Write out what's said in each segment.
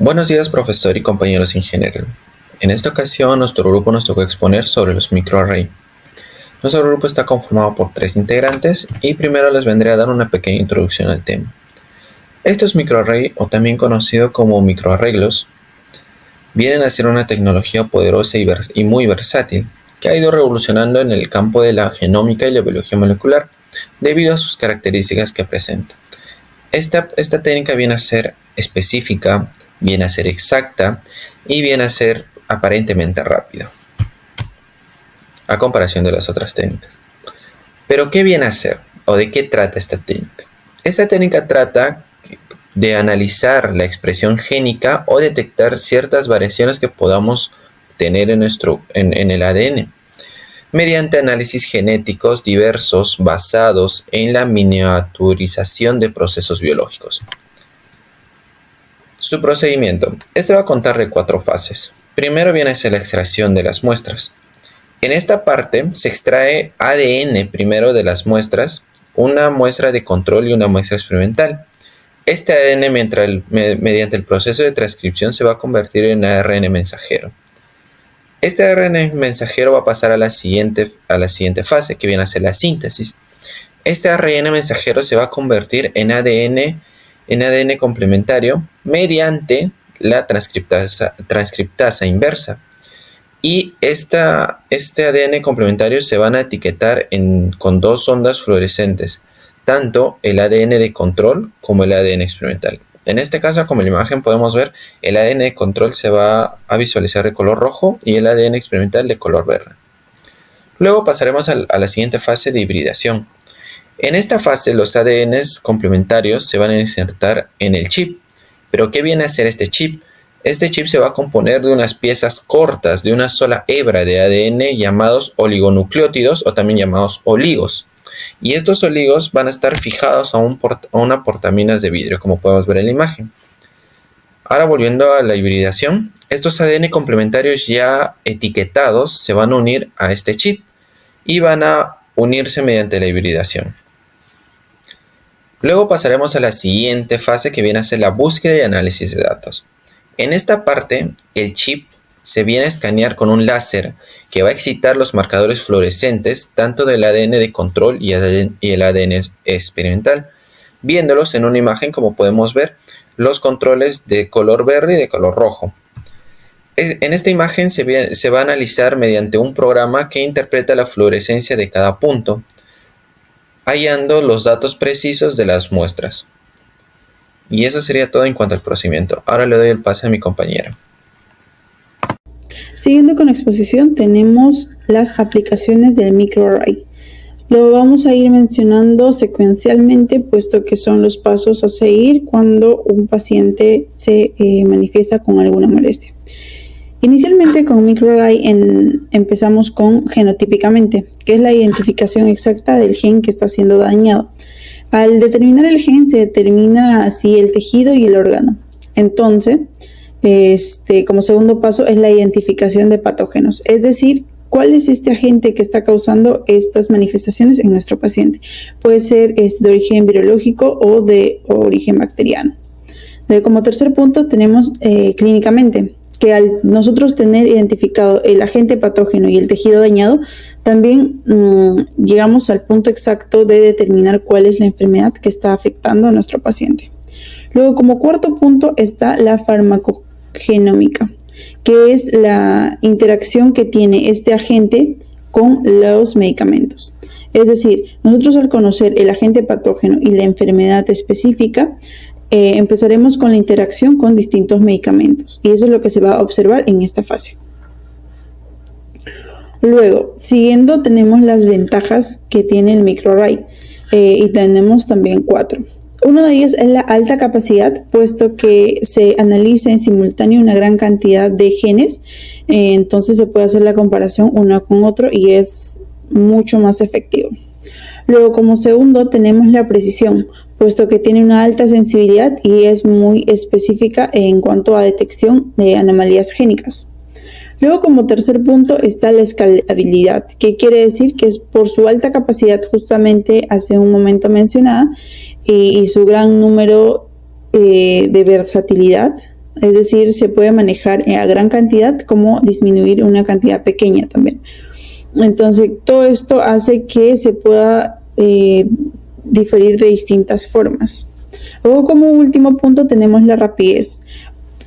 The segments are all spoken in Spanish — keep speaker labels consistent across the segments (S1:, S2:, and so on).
S1: Buenos días, profesor y compañeros ingenieros. En esta ocasión, nuestro grupo nos tocó exponer sobre los microarray. Nuestro grupo está conformado por 3 integrantes y primero les vendré a dar una pequeña introducción al tema. Estos microarray, o también conocido como microarreglos, vienen a ser una tecnología poderosa y muy versátil que ha ido revolucionando en el campo de la genómica y la biología molecular debido a sus características que presenta. Esta técnica viene a ser específica, viene a ser exacta y viene a ser aparentemente rápida, a comparación de las otras técnicas. Pero, ¿qué viene a ser o de qué trata esta técnica? Esta técnica trata de analizar la expresión génica o detectar ciertas variaciones que podamos tener en el ADN mediante análisis genéticos diversos basados en la miniaturización de procesos biológicos. Su procedimiento. Este va a contar de 4 fases. Primero viene a ser la extracción de las muestras. En esta parte se extrae ADN primero de las muestras, una muestra de control y una muestra experimental. Este ADN mediante el proceso de transcripción se va a convertir en ARN mensajero. Este ARN mensajero va a pasar a la siguiente fase, que viene a ser la síntesis. Este ARN mensajero se va a convertir en ADN complementario mediante la transcriptasa inversa. Y este ADN complementario se van a etiquetar con 2 ondas fluorescentes, tanto el ADN de control como el ADN experimental. En este caso, como en la imagen podemos ver, el ADN de control se va a visualizar de color rojo y el ADN experimental de color verde. Luego pasaremos a la siguiente fase de hibridación. En esta fase los ADNs complementarios se van a insertar en el chip. ¿Pero qué viene a ser este chip? Este chip se va a componer de unas piezas cortas de una sola hebra de ADN llamados oligonucleótidos o también llamados oligos. Y estos oligos van a estar fijados a una portaminas de vidrio, como podemos ver en la imagen. Ahora, volviendo a la hibridación, estos ADN complementarios ya etiquetados se van a unir a este chip y van a unirse mediante la hibridación. Luego pasaremos a la siguiente fase, que viene a ser la búsqueda y análisis de datos. En esta parte, el chip se viene a escanear con un láser que va a excitar los marcadores fluorescentes tanto del ADN de control y el ADN experimental, viéndolos en una imagen como podemos ver los controles de color verde y de color rojo. En esta imagen se va a analizar mediante un programa que interpreta la fluorescencia de cada punto, hallando los datos precisos de las muestras. Y eso sería todo en cuanto al procedimiento. Ahora le doy el pase a mi compañera.
S2: Siguiendo con la exposición, tenemos las aplicaciones del microarray. Lo vamos a ir mencionando secuencialmente, puesto que son los pasos a seguir cuando un paciente se manifiesta con alguna molestia. Inicialmente con microarray empezamos con genotípicamente, que es la identificación exacta del gen que está siendo dañado. Al determinar el gen se determina así el tejido y el órgano. Entonces, como segundo paso es la identificación de patógenos, es decir, cuál es este agente que está causando estas manifestaciones en nuestro paciente. Puede ser de origen virológico o de origen bacteriano. Como tercer punto tenemos clínicamente, que al nosotros tener identificado el agente patógeno y el tejido dañado, también llegamos al punto exacto de determinar cuál es la enfermedad que está afectando a nuestro paciente. Luego, como cuarto punto, está la farmacogenómica, que es la interacción que tiene este agente con los medicamentos. Es decir, nosotros al conocer el agente patógeno y la enfermedad específica, empezaremos con la interacción con distintos medicamentos, y eso es lo que se va a observar en esta fase. Luego, siguiendo, tenemos las ventajas que tiene el microarray, y tenemos también 4. Uno de ellos es la alta capacidad, puesto que se analiza en simultáneo una gran cantidad de genes, entonces se puede hacer la comparación uno con otro y es mucho más efectivo. Luego, como segundo, tenemos la precisión, puesto que tiene una alta sensibilidad y es muy específica en cuanto a detección de anomalías génicas. Luego, como tercer punto, está la escalabilidad, que quiere decir que es por su alta capacidad, justamente hace un momento mencionada, y su gran número de versatilidad, Es decir, se puede manejar a gran cantidad como disminuir una cantidad pequeña también. Entonces, todo esto hace que se pueda diferir de distintas formas. Luego, como último punto, tenemos la rapidez,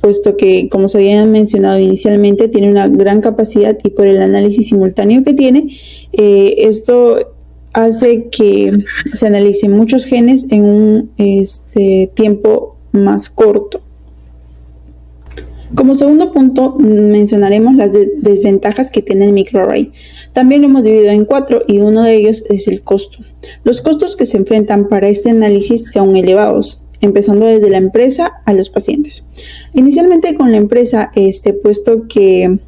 S2: puesto que, como se había mencionado inicialmente, tiene una gran capacidad y por el análisis simultáneo que tiene, esto hace que se analicen muchos genes en un tiempo más corto. Como segundo punto, mencionaremos las desventajas que tiene el microarray. También lo hemos dividido en 4 y uno de ellos es el costo. Los costos que se enfrentan para este análisis son elevados, empezando desde la empresa a los pacientes. Inicialmente con la empresa, puesto que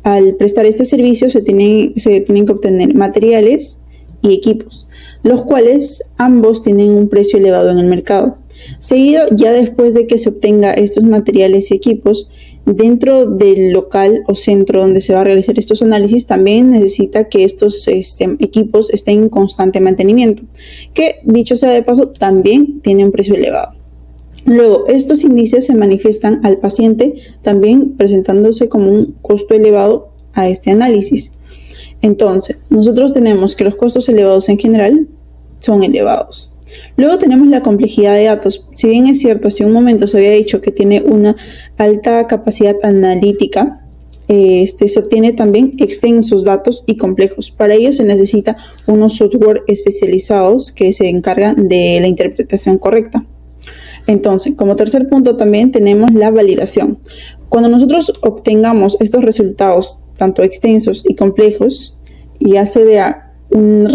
S2: al prestar este servicio se tienen que obtener materiales y equipos, los cuales ambos tienen un precio elevado en el mercado. Seguido, ya después de que se obtenga estos materiales y equipos, dentro del local o centro donde se va a realizar estos análisis, también necesita que estos equipos estén en constante mantenimiento, que dicho sea de paso, también tiene un precio elevado. Luego, estos índices se manifiestan al paciente, también presentándose como un costo elevado a este análisis. Entonces, nosotros tenemos que los costos elevados en general son elevados. Luego tenemos la complejidad de datos. Si bien es cierto, hace un momento se había dicho que tiene una alta capacidad analítica, se obtiene también extensos datos y complejos. Para ello se necesita unos software especializados que se encargan de la interpretación correcta. Entonces, como tercer punto también tenemos la validación. Cuando nosotros obtengamos estos resultados, tanto extensos y complejos, y hace de un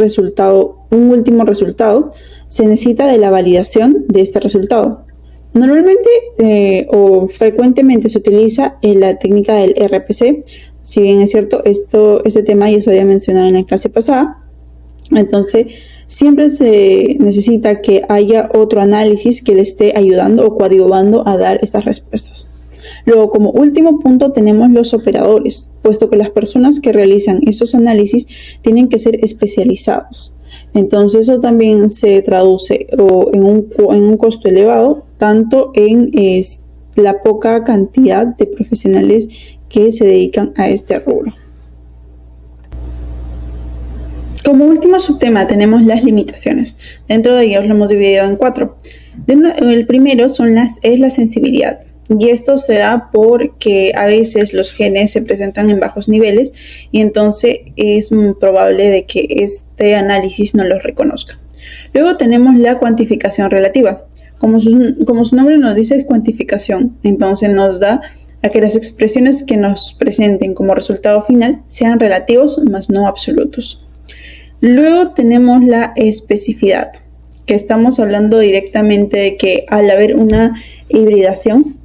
S2: último resultado, se necesita de la validación de este resultado. Normalmente o frecuentemente se utiliza la técnica del RPC. Si bien es cierto, este tema ya se había mencionado en la clase pasada. Entonces, siempre se necesita que haya otro análisis que le esté ayudando o coadyuvando a dar estas respuestas. Luego, como último punto, tenemos los operadores, puesto que las personas que realizan estos análisis tienen que ser especializados. Entonces, eso también se traduce en un costo elevado, tanto en la poca cantidad de profesionales que se dedican a este rubro. Como último subtema tenemos las limitaciones. Dentro de ellos lo hemos dividido en 4. El primero es la sensibilidad. Y esto se da porque a veces los genes se presentan en bajos niveles y entonces es muy probable de que este análisis no los reconozca. Luego tenemos la cuantificación relativa. Como su nombre nos dice, es cuantificación. Entonces nos da a que las expresiones que nos presenten como resultado final sean relativos, más no absolutos. Luego tenemos la especificidad, que estamos hablando directamente de que al haber una hibridación,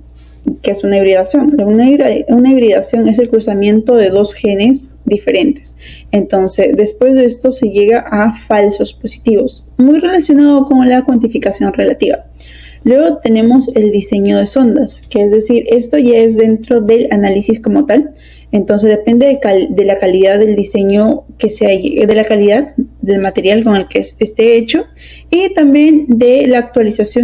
S2: ¿qué es una hibridación? Una hibridación es el cruzamiento de dos genes diferentes. Entonces, después de esto se llega a falsos positivos, muy relacionado con la cuantificación relativa. Luego tenemos el diseño de sondas, que es decir, esto ya es dentro del análisis como tal. Entonces depende de la calidad del diseño de la calidad del material con el que esté hecho y también de la actualización